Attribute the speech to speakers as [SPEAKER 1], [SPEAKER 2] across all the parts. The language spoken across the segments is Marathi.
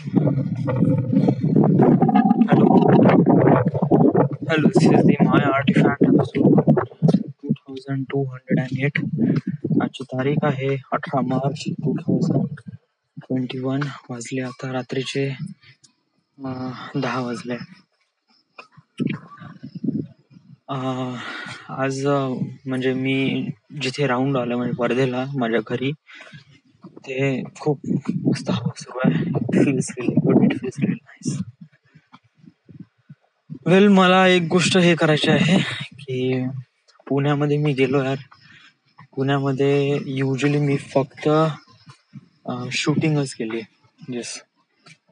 [SPEAKER 1] Hello, this is the My Artifact episode 2208. आजची तारीख आहे 18 मार्च 2021. वाजले आता रात्रीचे 10 वाजले. आज म्हणजे मी जिथे राहून राहिलो म्हणजे वर्धेला माझ्या घरी, ते खूप मस्त हवा सुरू आहे. It feels really good, it feels really nice. Well, मला एक गोष्ट हे करायची आहे की पुण्यामध्ये मी गेलो यार. पुण्यामध्ये युजली मी फक्त शूटिंगच केली,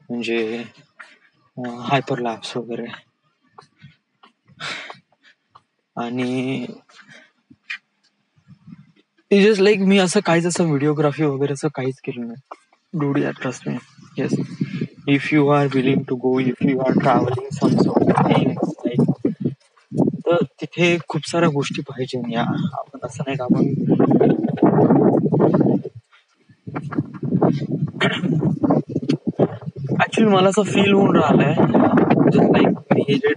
[SPEAKER 1] म्हणजे हायपर लॅप्स वगैरे. आणि इट जस्ट लाईक मी असं काहीच असं व्हिडिओग्राफी वगैरे असं काहीच केलं नाही. डूड यार, trust me. Yes, if you are willing to go, if you are travelling some sort of things like, तर तिथे खूप साऱ्या गोष्टी पाहिजे. या आपण असं नाही का आपण ऍक्च्युली मला असं फील होऊन राहिलंय जस्ट लाईक हे जे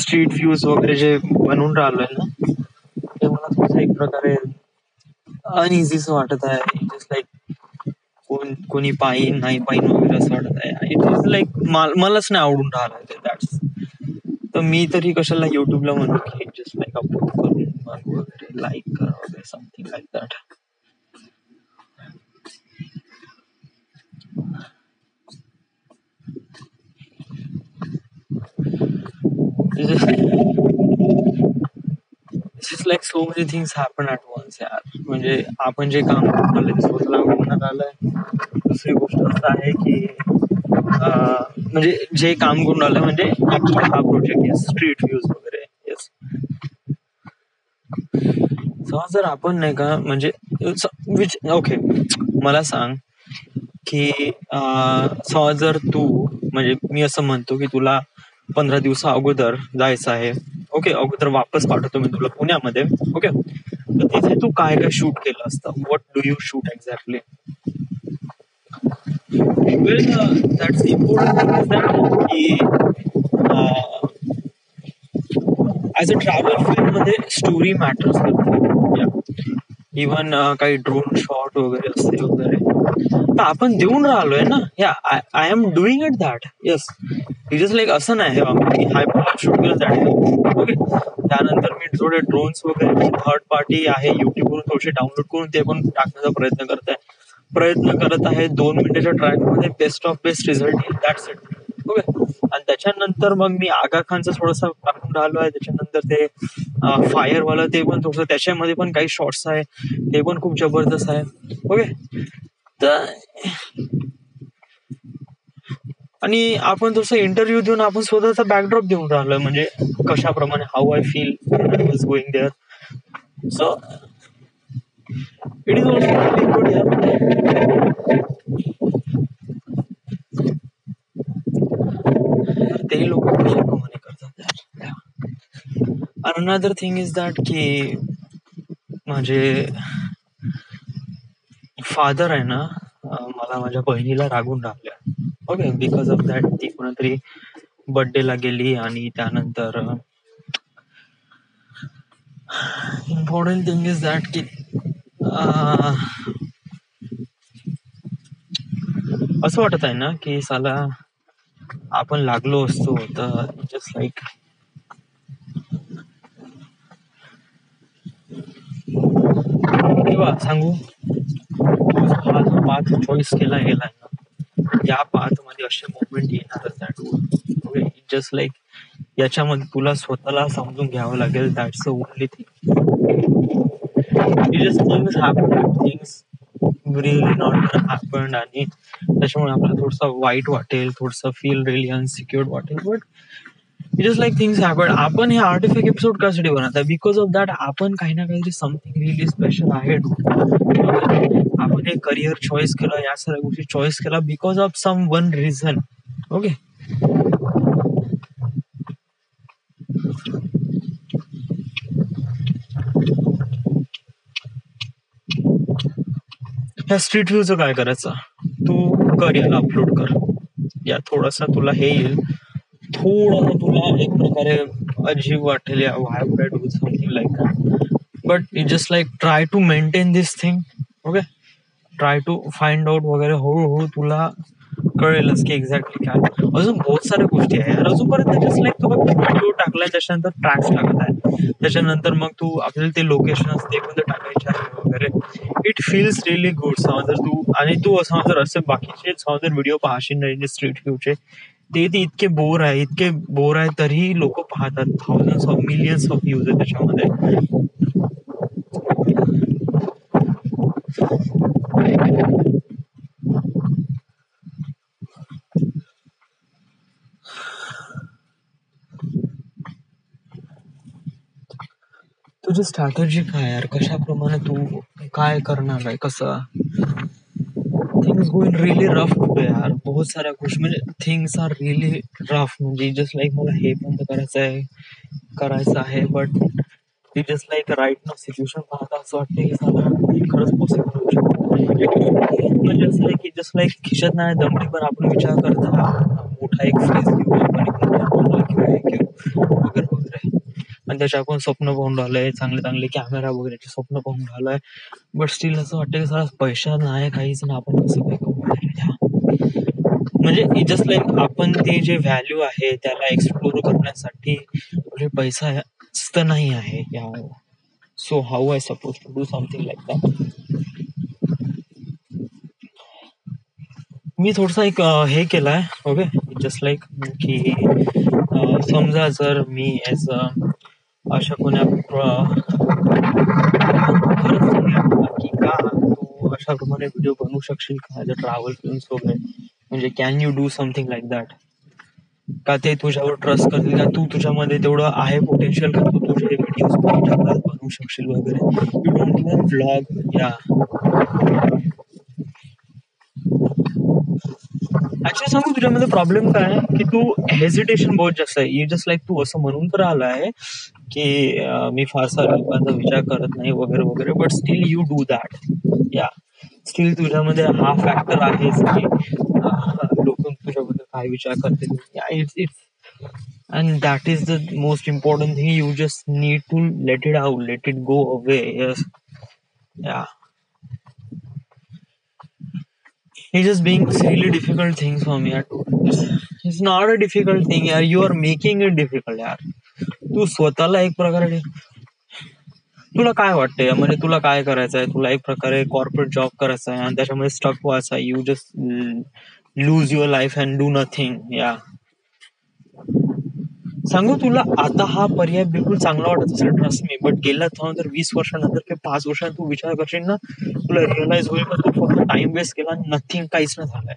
[SPEAKER 1] स्ट्रीट व्ह्यूज वगैरे जे बनवून राहिलोय ना, ते मला थोडंसं एक प्रकारे अनइझीच वाटत आहे. जस्ट लाईक कोणी पायीन नाही पायीन वगैरे असं वाटत आहे. इट इज लाईक मलाच नाही आवडून राहिलं ते. दॅट्स, तर मी तरी कशाला युट्यूबला म्हणू की जस्ट लाईक अपलोड करून वगैरे लाईक कर वगैरे something like that. It's like so many things happen at once यार. म्हणजे आपण जे काम करून आलोय ते स्वतःला आवडण्यात आलंय. दुसरी गोष्ट असं आहे की म्हणजे जे काम करून आलंय म्हणजे हा प्रोजेक्ट येस, स्ट्रीट व्ह्यूज वगैरे. येस, जर आपण नाही का म्हणजे विच ओके, मला सांग की जर तू म्हणजे मी असं म्हणतो की तुला 15 दिवसा अगोदर जायचं आहे. ओके, अगोदर वापस पाठवतो मी तुला पुण्यामध्ये. ओके, तर तिथे तू काय काय शूट केलं असतं? What do you shoot exactly? Well, that's important thing is that की ऍज अ ट्रॅव्हल फिल्म मध्ये स्टोरी मॅटर्स करते. इव्हन काही ड्रोन शॉट वगैरे असते वगैरे, तर आपण देऊन राहिलोय ना. या I am doing it that. Yes, it is like असं नाही हायपर शूट केलं दॅट. ओके, त्यानंतर मी थोडे ड्रोन्स वगैरे थर्ड पार्टी आहे युट्यूबवरून थोडेसे डाउनलोड करून ते पण टाकण्याचा प्रयत्न करत आहे. 2 मिनिटाच्या ट्रॅक मध्ये बेस्ट ऑफ बेस्ट रिझल्ट येईल. That's it. ओके, आणि त्याच्यानंतर मग मी आगा खानचं थोडंसं टाकून राहिलो आहे. त्याच्यानंतर ते फायरवालं ते पण थोडंसं, त्याच्यामध्ये पण काही शॉर्ट्स आहे, ते पण खूप जबरदस्त आहे. ओके, तर आणि आपण तसं इंटरव्ह्यू देऊन आपण स्वतःचा बॅकड्रॉप देऊन राहिलोय, म्हणजे कशाप्रमाणे how I feel I was going there. So it is also really good यार. ते लोक कशाप्रमाणे करतात यार. अनदर थिंग इज दॅट की माझे फादर आहे ना, मला माझ्या बहिणीला रागून राहिल्या. ओके, बिकॉज ऑफ दॅट ती कोणातरी बर्थडेला गेली आणि त्यानंतर इम्पॉर्टंट थिंग इज दॅट की असं वाटत आहे ना की साला आपण लागलो असतो तर जस्ट लाईक किंवा सांगू, हा जो पाथ चॉईस केला गेलाय ना, या पाथ मध्ये असे मोमेंट येणारच. दॅट ओके, जस्ट लाईक याच्यामध्ये तुला स्वतःला समजून घ्यावं लागेल. That's the only thing. It just things happen, things really not happen, आणि त्याच्यामुळे आपल्याला थोडंसं वाईट वाटेल, थोडंसं फील रिअली अनसिक्युअर्ड वाटेल. But it is like things happen. आपण हे आर्टिफॅक्ट एपिसोड कशासाठी बनवत आहे? बिकॉज ऑफ दॅट आपण काही ना काहीतरी समथिंग रिअली स्पेशल आहे. आपण हे करिअर चॉईस केलं, या सगळ्या गोष्टी चॉईस केला because of some one reason. Okay, ह्या स्ट्रीट व्ह्यूचं काय करायचं? तू कर, याला अपलोड कर. या थोडासा तुला हे येईल, थोडं तुला एक प्रकारे अजीब वाटेल, या why would I do something like that. But it just like try to maintain this thing. Okay, try to find out वगैरे. हळूहळू तुला कळेलच की एक्झॅक्टली काय. अजून बहुत साऱ्या गोष्टी आहे यार. अजूनपर्यंत जस्ट लाईक तू फक्त व्हिडिओ टाकलाय, त्याच्यानंतर ट्रॅक्स टाकत आहे, त्याच्यानंतर मग तू आपल्याला ते लोकेशन असते कोणतं टाकायचे आहे वगैरे. It feels really good. समज तू आणि तू समज असे बाकीचे समज व्हिडिओ पाहशील नाही स्ट्रीट व्ह्यूचे, ते इतके बोर आहे तरीही लोक पाहतात. Thousands of millions of views आहे त्याच्यामध्ये. तुझी स्ट्रॅटर्जी काय यार, कशाप्रमाणे तू काय करणार आहे, कसं. Things going really rough today यार. बहुत साऱ्या गोष्टी म्हणजे थिंग्स आर रिअली रफ. म्हणजे जस्ट लाईक मला हे बंद करायचं आहे but it just like right now situation पाहता असं वाटतं की साला खरंच पॉसिबल होऊ शकतं. म्हणजे जस्ट लाईक खिशात नाही दमडी, पण आपण विचार करता मोठा एक फ्रीज घेऊ वगैरे वगैरे, आणि त्याच्या आपण स्वप्न पाहून राहिलोय, चांगले चांगले कॅमेरा वगैरेचे स्वप्न पाहून राहिलोय. बट स्टील असं वाटतं की साला पैसा नाही काहीच ना, आपण कसं काय कमवणार. म्हणजे जस्ट लाईक आपण ते जे व्हॅल्यू आहे त्याला एक्सप्लोर करण्यासाठी पैसा तर नाही आहे. So how I suppose to do something like that. मी थोडसा एक हे केलाय. ओके, जस्ट लाईक की समजा जर मी एज अशा कोण्या की का तू अशा प्रमाणे व्हिडिओ बनवू शकशील का, ट्रॅव्हल फिल्म्स वगैरे, म्हणजे can you do something like that. का ते तुझ्यावर ट्रस्ट करतील का, तू तुझ्यामध्ये तेवढं आहे पोटेन्शियल का तू तुझे व्हिडिओज बनवू शकशील वगैरे. You don't even vlog. या ऍक्च्युली सांगू तुझ्यामध्ये प्रॉब्लेम काय आहे की तू हेजिटेशन बहुत जास्त आहे. यू जस्ट लाईक तू असं म्हणून तर आला आहे की मी फारसा लोकांचा विचार करत नाही वगैरे वगैरे, but still you do that. या स्टील तुझ्यामध्ये हा फॅक्टर आहेच की लोक तुझ्याबद्दल काय विचार करतील. It's and that is the most important thing. You just need to let it out, let it go away. Yes. या It's just being really difficult things for me. It's not a difficult thing यार. You are making it difficult यार. तू स्वतःला एक प्रकारे, तुला काय वाटतंय म्हणजे तुला काय करायचं आहे. तुला एक प्रकारे कॉर्पोरेट जॉब करायचा आहे आणि त्याच्यामध्ये स्टक व्हायचा आहे. You just lose your life and do nothing. या सांगू तुला आता हा पर्याय बिलकुल चांगला वाटत असेल, ट्रस्ट मी. बट गेल्या तर 20 वर्षानंतर किंवा 5 वर्षांत तू विचार करशील ना, तुला रिअलाइज होईल का तू फक्त टाइम वेस्ट केला, नथिंग, काहीच नाही झालंय.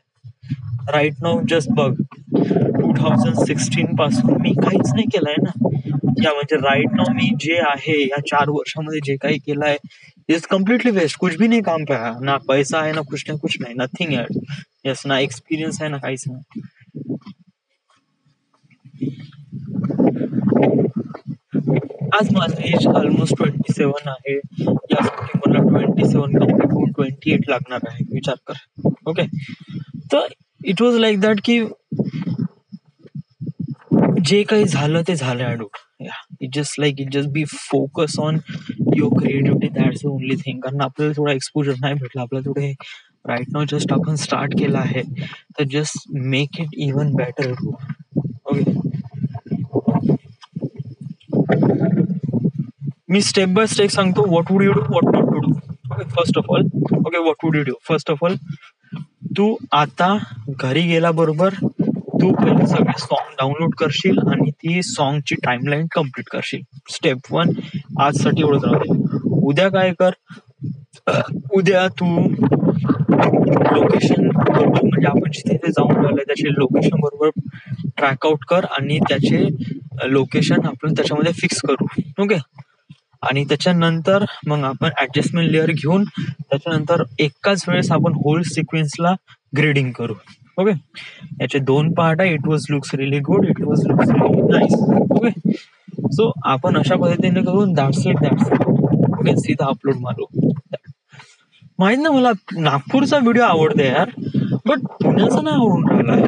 [SPEAKER 1] राईट नाऊ जस्ट बघ, 2016 पासून मी काहीच नाही केलंय ना. या म्हणजे राईट नाऊ मी जे आहे या 4 वर्षामध्ये जे काही केलंय इज कम्प्लिटली वेस्ट. कुछ भी नाही काम पे है ना, पैसा आहे ना, कुछ नाही, नथिंग यार. यस, ना एक्सपिरियन्स आहे ना, काहीच नाही. आज माझं एज ऑलमोस्ट 27 आहे. यासाठी मला 27 कम्प्लीट होऊन 28 लागणार आहे, विचार कर. ओके, तर इट वॉज लाईक दॅट की जे काही झालं ते झालं. I don't. It just be focus on your creativity. That's the only thing. कारण आपल्याला थोडा एक्सपोजर नाही भेटला, आपल्याला थोडे राईट नाऊ जस्ट आपण स्टार्ट केलं आहे, तर just make it even better. Okay, मी स्टेप बाय स्टेप सांगतो. What would you do, what not to do. Okay, first of all, okay, what would you do. First of all, तू आता घरी गेला बरोबर तू पहिले सगळे सॉन्ग डाउनलोड करशील आणि ती सॉन्गची टाइमलाईन कम्प्लीट करशील. स्टेप 1 आजसाठी एवढंच राहते. उद्या काय कर, उद्या तू लोकेशन बरोबर, म्हणजे आपण जिथे जाऊन राहिलोय त्याचे लोकेशन बरोबर ट्रॅक आउट कर आणि त्याचे लोकेशन आपण त्याच्यामध्ये फिक्स करू. ओके, आणि त्याच्यानंतर मग आपण ऍडजस्टमेंट लेअर घेऊन त्याच्यानंतर एकाच वेळेस आपण होल सिक्वेन्सला ग्रेडिंग करू. ओके, याचे 2 पार्ट आहे. It was looks really good, it was looks really nice. Okay, so आपण अशा पद्धतीने करून दॅट्स इट. ओके, सीधा अपलोड मारू. माहित ना, मला नागपूरचा व्हिडिओ आवडते यार. बट पुण्याचा नाही आवडून राहिलाय.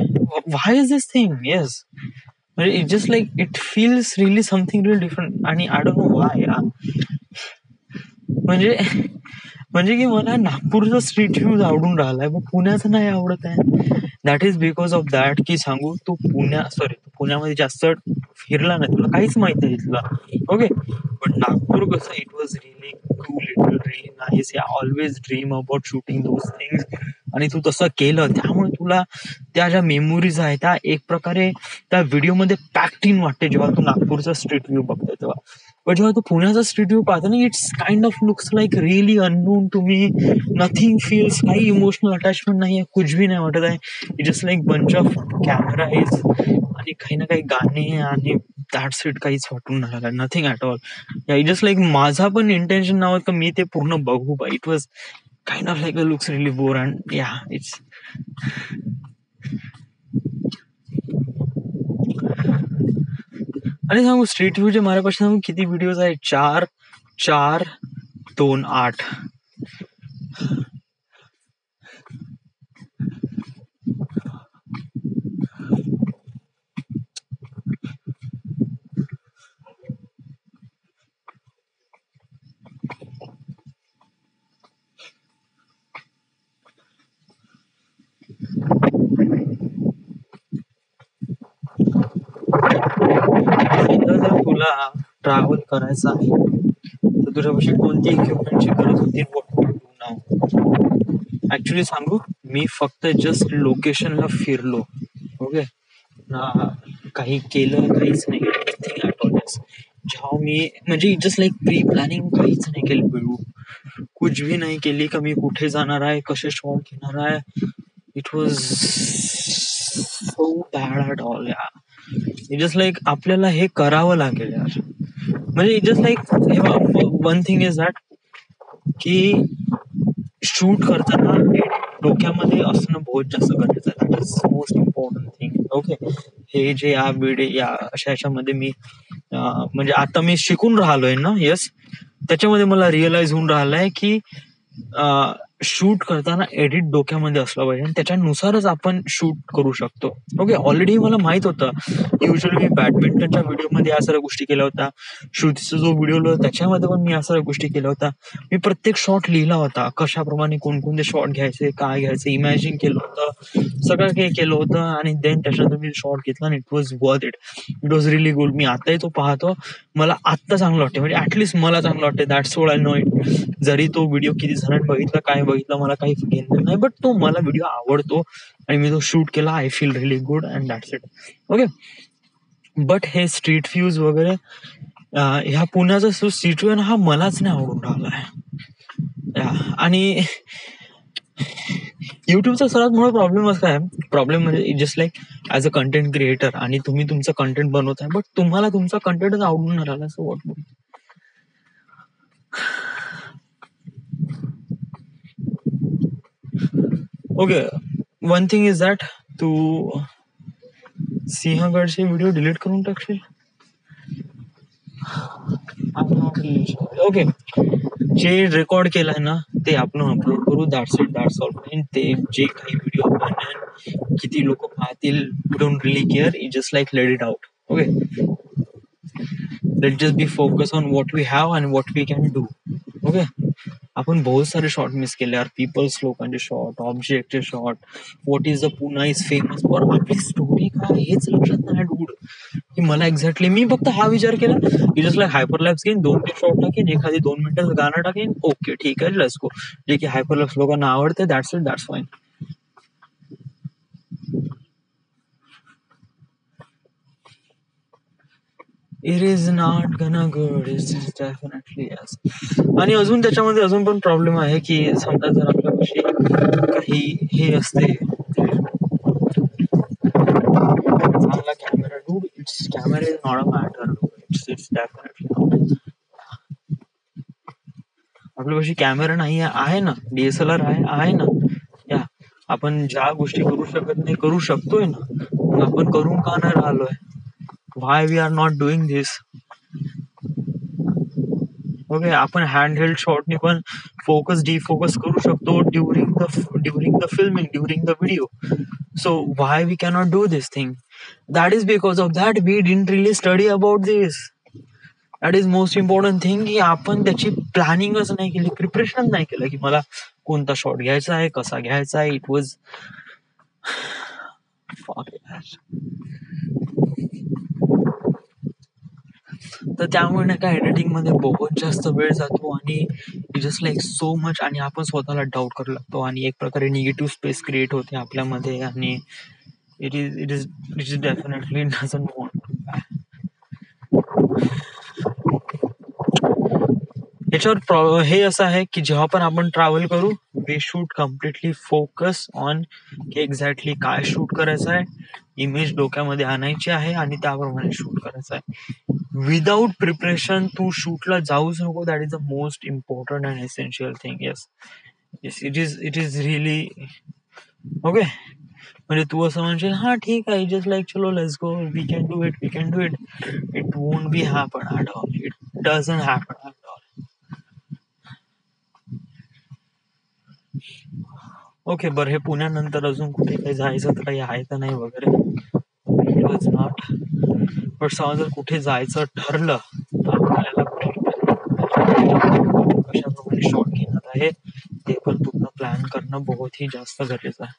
[SPEAKER 1] व्हाय इज दिस थिंग? येस, म्हणजे it just like it feels really something really different आणि आय डोंट नो व्हाय. म्हणजे म्हणजे की मला नागपूरचा स्ट्रीट फूड आवडून राहिलाय पण पुण्याचं नाही आवडत आहे. That is because of that की सांगू तू पुण्यामध्ये जास्त फिरला नाही, तुला काहीच माहित आहे इथलं. ओके, पण नागपूर कसं it was really cool, it was really nice. I always dream about shooting those things आणि तू तसं केलं त्यामुळे तुला त्या ज्या मेमोरीज आहेत त्या एक प्रकारे त्या व्हिडिओमध्ये पॅक्ड इन वाटते जेव्हा तू नागपूरचा स्ट्रीट व्ह्यू बघतोय तेव्हा. पण जेव्हा तू पुण्याचा स्ट्रीट व्ह्यू पाहतो ना, it's kind of looks like really unknown to me. Nothing feels, काही इमोशनल अटॅचमेंट नाही आहे, कुछ भी नाही वाटत आहे. It just like bunch of camera is आणि काही ना काही गाणे आणि दॅट्स इट, काहीच वाटून राहिलं, nothing at all. It just like माझा पण इंटेन्शन नव्हतं का मी ते पूर्ण बघू बा. It was kind of like a looks really bore and या इट्स. आणि सांगू स्ट्रीट व्ह्यूचे माझ्यापाशी सांगू किती व्हिडिओज आहेत? 4-4-2-8. जर तुला ट्रॅव्हल करायचं आहे तर तुझ्यापाशी कोणती इक्विपमेंटची गरज होती? ऍक्च्युली सांगू, मी फक्त जस्ट लोकेशनला फिरलो. ओके, काही केलं काहीच नाही जेव्हा मी म्हणजे जस्ट लाईक प्री प्लॅनिंग काहीच नाही केलं वेळू, कुछ भी नाही केली का मी कुठे जाणार आहे, कसे शॉट घेणार आहे. It was so bad at all या. इट जस्ट लाईक आपल्याला हे करावं लागेल यार. म्हणजे it just like one thing is that की शूट करताना डोक्यामध्ये असणं बहुत जास्त गरजेचं आहे. That is most important thing. Okay, हे जे या व्हिडिओ या अशा ह्याच्यामध्ये मी म्हणजे आता मी शिकून राहिलोय ना, येस, त्याच्यामध्ये मला रिअलाइज होऊन राहिलंय की शूट करताना एडिट डोक्यामध्ये असलं पाहिजे आणि त्याच्यानुसारच आपण शूट करू शकतो. ओके, ऑलरेडी मला माहित होतं. युजली मी बॅडमिंटनच्या व्हिडिओमध्ये या सर्व गोष्टी केल्या होत्या. श्रुतीचा जो व्हिडिओ होता त्याच्यामध्ये पण मी या सर्व गोष्टी केल्या होत्या. मी प्रत्येक शॉट लिहिला होता, कशाप्रमाणे कोणकोणते शॉट घ्यायचे, काय घ्यायचं, इमॅजिन केलं होतं, सगळं काही केलं होतं आणि देन त्याच्यानंतर मी शॉट घेतला आणि it was worth it. It was really good. मी आताही तो पाहतो, मला आत्ता चांगलं वाटतं, म्हणजे ऍटलिस्ट मला चांगलं वाटतं. That's all I know it. जरी तो व्हिडिओ किती जणांनी बघितला, काय बघितलं, मला काही घेणं नाही, बट तो मला व्हिडिओ आवडतो आणि मी तो शूट केला. I feel really good and that's it. Okay, but हे स्ट्रीट व्ह्यूज वगैरे ह्या पुण्याचा जो स्ट्रीट व्ह्यू हा मलाच नाही आवडून राहिलाय. आणि युट्यूबचा सर्वात मोठा प्रॉब्लेमच काय, प्रॉब्लेम म्हणजे just like as a content creator आणि तुम्ही तुमचं कंटेंट बनवताय बट तुम्हाला तुमचा कंटेंटच आवडून नाही राहिला. So what? Okay, one thing is that तू सिंहगडचे व्हिडिओ डिलीट करून टाकशील. ओके, जे रेकॉर्ड केलंय ना ते आपण अपलोड करू. That's it, that's all. ते जे काही व्हिडिओ बनेल, किती लोक पाहतील, don't really care. It just like let it out. Okay, let just be focus on what we have and what we can do. Okay, आपण बहुत सारे शॉट मिस केले यार. पीपल्स लोकांचे शॉट, ऑब्जेक्टचे shot, what is the Poona is famous for. आपली स्टोरी काय हेच लक्षात नाही डूड. की मला एक्झॅक्टली मी फक्त हा विचार केला की जस्ट लाईक हायपरलॅप्स घेईन, 2-3 शॉट टाकेन, एखादी 2 मिनिटाचं गाणं टाकेन, ओके ठीक आहे, लेट्स गो. जे की हायपरलॅप्स लोकांना आवडते, that's it, that's fine. It is not gonna good, it is definitely yes. आणि अजून त्याच्यामध्ये अजून पण प्रॉब्लेम आहे की समजा जर आपल्यापाशी काही हे असते चांगला camera, dude it's camera is not a matter. It's definitely आपल्यापाशी कॅमेरा नाही आहे ना, डीएसएलआर आहे ना. या आपण ज्या गोष्टी करू शकत नाही करू शकतोय ना, मग आपण करून का नाही राहिलोय? Why we are not doing this? Okay, आपण हँड हेल्ड शॉटने पण फोकस डिफोकस करू शकतो during the filming, during the video. So why we cannot do this thing? That is because of that we didn't really study about this. That is most important thing, की आपण त्याची प्लॅनिंगच नाही केली, प्रिपरेशन नाही केलं, की मला कोणता शॉट घ्यायचा आहे, कसा घ्यायचा आहे. इट वॉज तर त्यामुळे नाही का एडिटिंग मध्ये बहुत जास्त वेळ जातो आणि जस्ट लाईक सो मच, आणि आपण स्वतःला डाऊट करू लागतो आणि एक प्रकारे निगेटिव्ह स्पेस क्रिएट होते आपल्यामध्ये, आणि it is definitely doesn't want to back. याच्यावर हे असं आहे की जेव्हा पण आपण ट्रॅव्हल करू, we should completely focus on की एक्झॅक्टली काय शूट करायचं आहे, इमेज डोक्यामध्ये आणायची आहे आणि त्याप्रमाणे शूट करायचं आहे. विदाउट प्रिपरेशन तू शूटला जाऊच नको. That is the most important and essential thing. Yes, it is really okay. म्हणजे तू असं म्हणशील, हा ठीक आहे, जस्ट लाईक चलो let's go, we can do it. It won't be happen at all. It doesn't happen at all. Okay, बरं, हे पुण्यानंतर अजून कुठे काही जायचं तर काही आहे का नाही वगैरे, इट वॉज नॉट. पण जर कुठे जायचं ठरलं तर आपल्याला कशाप्रमाणे शॉट घेणार आहे ते पण पूर्ण प्लॅन करणं बहुत ही जास्त गरजेचं आहे.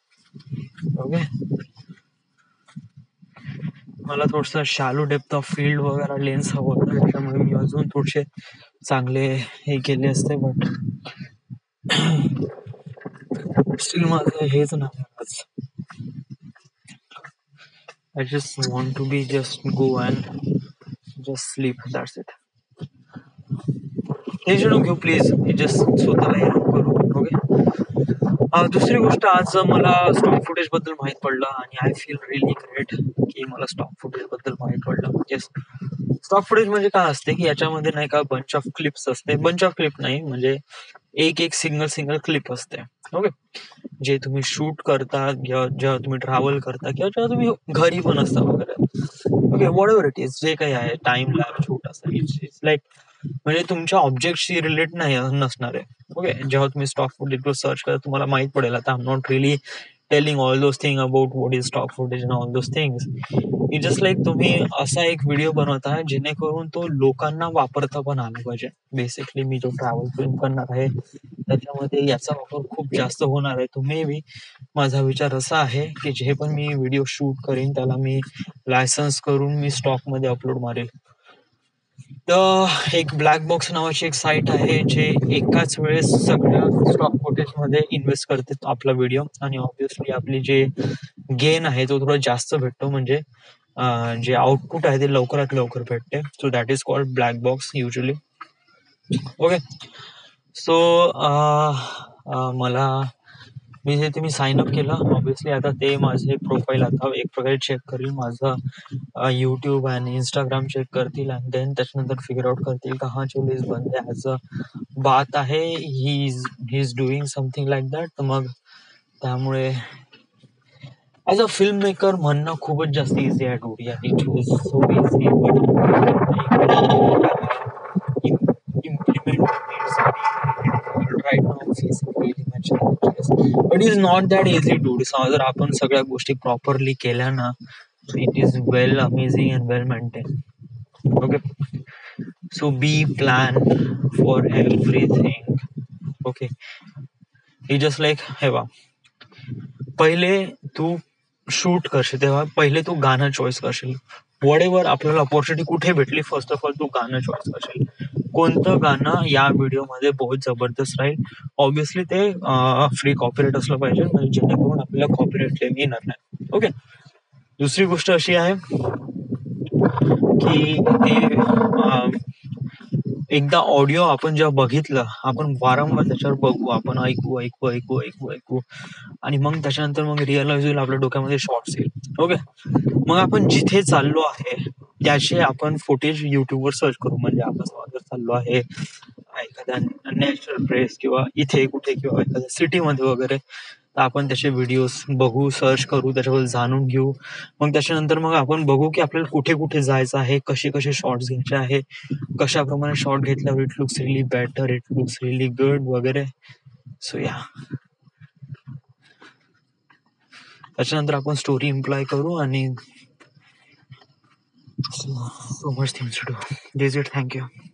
[SPEAKER 1] ओके, मला थोडस शॅलो डेप्थ ऑफ फील्ड वगैरे लेन्स हवं होतं, त्याच्यामुळे मी अजून थोडेसे चांगले हे केले असते, बट स्टील माझं हेच नाही आज. I just want to be just go and just sleep. That's it. Tension नको घेऊ प्लीज, जस्ट स्वतःला हे नको करू. ओके, दुसरी गोष्ट, आज मला स्टॉक फुटेज बद्दल माहित पडलं आणि आय फील रिअली ग्रेट की मला स्टॉक फुटेज बद्दल माहित पडलं. येस, स्टॉक फुटेज म्हणजे काय असते की याच्यामध्ये नाही का बंच ऑफ क्लिप्स असते. बंच ऑफ क्लिप नाही, म्हणजे एक सिंगल क्लिप असते. ओके, जे तुम्ही शूट करता, जेव्हा तुम्ही ट्रॅव्हल करता किंवा जेव्हा तुम्ही घरी पण असता वगैरे. Okay, what ever it is, जे काही आहे, टाइम लॅब शूट असतं, इट्स लाईक म्हणजे तुमच्या ऑब्जेक्टशी रिलेट नाही नसणार आहे. ओके, जेव्हा तुम्ही स्टॉक फुटेजवर सर्च करा तुम्हाला माहित पडेल. आता I am not really telling all those thing about what is stock footage and all those things. It just like तुम्ही असा एक व्हिडिओ बनवता जेणेकरून तो लोकांना वापरता पण आला पाहिजे. बेसिकली मी जो ट्रॅव्हल फिल्म करणार आहे त्याच्यामध्ये याचा वापर खूप जास्त होणार आहे. तुम्ही बी माझा विचार असा आहे की जे पण मी व्हिडिओ शूट करीन त्याला मी लायसन्स करून मी स्टॉक मध्ये अपलोड मारेल. तर एक ब्लॅक बॉक्स नावाची एक साईट आहे जे एकाच वेळेस सगळ्या स्टॉक फुटेज मध्ये इन्व्हेस्ट करते आपला व्हिडिओ, आणि ऑब्व्हियसली आपली जे गेन आहे तो थोडा जास्त भेटतो, म्हणजे जे आउटपुट आहे ते लवकरात लवकर भेटते. So that is called black box usually. Okay, so मी साइन अप केलं. ऑब्व्हियसली आता ते माझे प्रोफाईल आता एक प्रकारे चेक करील, माझं यूट्यूब आणि इंस्टाग्राम चेक करतील, आणि देन त्याच्यानंतर फिगर आउट करतील का हा चलो इस बंदे ॲज अ बात आहे, he is doing something like that. तर मग त्यामुळे ॲज अ फिल्म मेकर म्हणणं खूपच जास्त इझी आहे डुडी, आणि it was so easy, but implement right now facing really much challenges. But it is not that easy dude. जर आपण सगळ्या गोष्टी प्रॉपरली केल्या ना, it is well amazing and well maintained. Okay, so be plan for everything. Okay, it just like हे बा, पहिले तू शूट करशील तेव्हा पहिले तू गाणं चॉईस करशील. व्हॉट एव्हर आपल्याला अपॉर्च्युनिटी कुठे भेटली, फर्स्ट ऑफ ऑल तू गाणं चॉईस करशील. कोणतं गाणं या व्हिडिओमध्ये बहुत जबरदस्त राहील. ऑब्व्हियसली ते फ्री कॉपीराइट असलं पाहिजे, म्हणजे जेणेकरून आपल्याला कॉपीराइट क्लेम येणार नाही. ओके, दुसरी गोष्ट अशी आहे की ते एकदा ऑडिओ आपण जेव्हा बघितलं, आपण वारंवार त्याच्यावर बघू, आपण ऐकू आणि मग त्याच्यानंतर मग रिअलाइज होईल, आपल्या डोक्यामध्ये शॉर्ट्स येईल. ओके, मग आपण जिथे चाललो आहे त्याचे आपण फुटेज युट्यूबवर सर्च करू. म्हणजे आपण जर चाललो आहे एखाद्या नॅचरल प्लेस किंवा इथे कुठे किंवा एखाद्या सिटीमध्ये वगैरे, तर आपण त्याचे व्हिडिओज बघू, सर्च करू, त्याच्याबद्दल जाणून घेऊ. मग त्याच्यानंतर मग आपण बघू की आपल्याला कुठे कुठे जायचं आहे, कसे कसे शॉट्स घ्यायचे आहे, कशाप्रमाणे शॉट घेतल्यावर it looks relief better, it looks really good वगैरे. सो या, त्याच्यानंतर आपण स्टोरी इम्प्लॉय करू आणि so much things to do. This is it. Thank you.